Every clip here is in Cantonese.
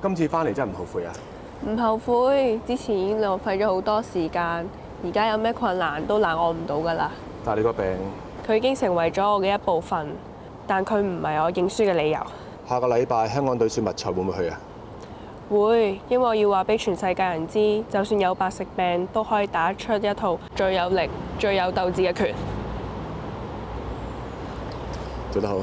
今次翻嚟真係唔後悔啊？唔後悔，之前已經浪費咗好多時間，而家有咩困難都難我唔到㗎啦。但係你個病，佢已經成為咗我嘅一部分，但佢唔係我認輸嘅理由。下個禮拜香港隊選拔賽會唔會去啊？會，因為我要話俾全世界人知，就算有白色病，都可以打出一套最有力、最有鬥志嘅拳。做得好。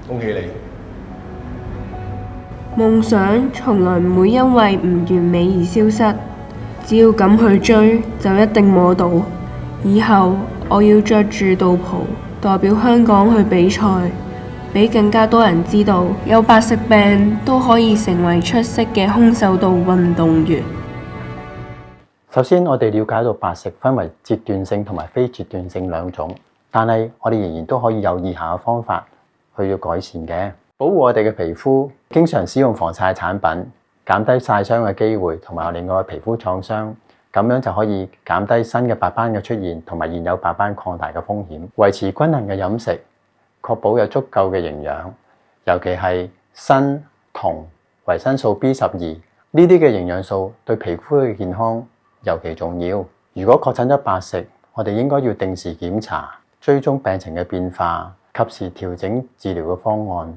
恭喜你！夢想從來唔會因為唔完美而消失，只要敢去追，就一定摸到。以後我要着住道袍，代表香港去比賽，俾更加多人知道，有白色病都可以成為出色嘅空手道運動員。首先，我哋了解到白食分為截斷性同埋非截斷性兩種，但係我哋仍然都可以有以下嘅方法去改善嘅。保護我哋嘅皮膚，經常使用防曬產品，減低曬傷嘅機會，同埋我哋個皮膚創傷，咁樣就可以減低新嘅白斑嘅出現，同埋現有白斑擴大嘅風險。維持均衡嘅飲食，確保有足夠嘅營養，尤其係鋅、銅、維生素 B12呢啲嘅營養素對皮膚嘅健康尤其重要。如果確診咗白食，我哋應該要定時檢查，追蹤病情嘅變化，及時調整治療嘅方案。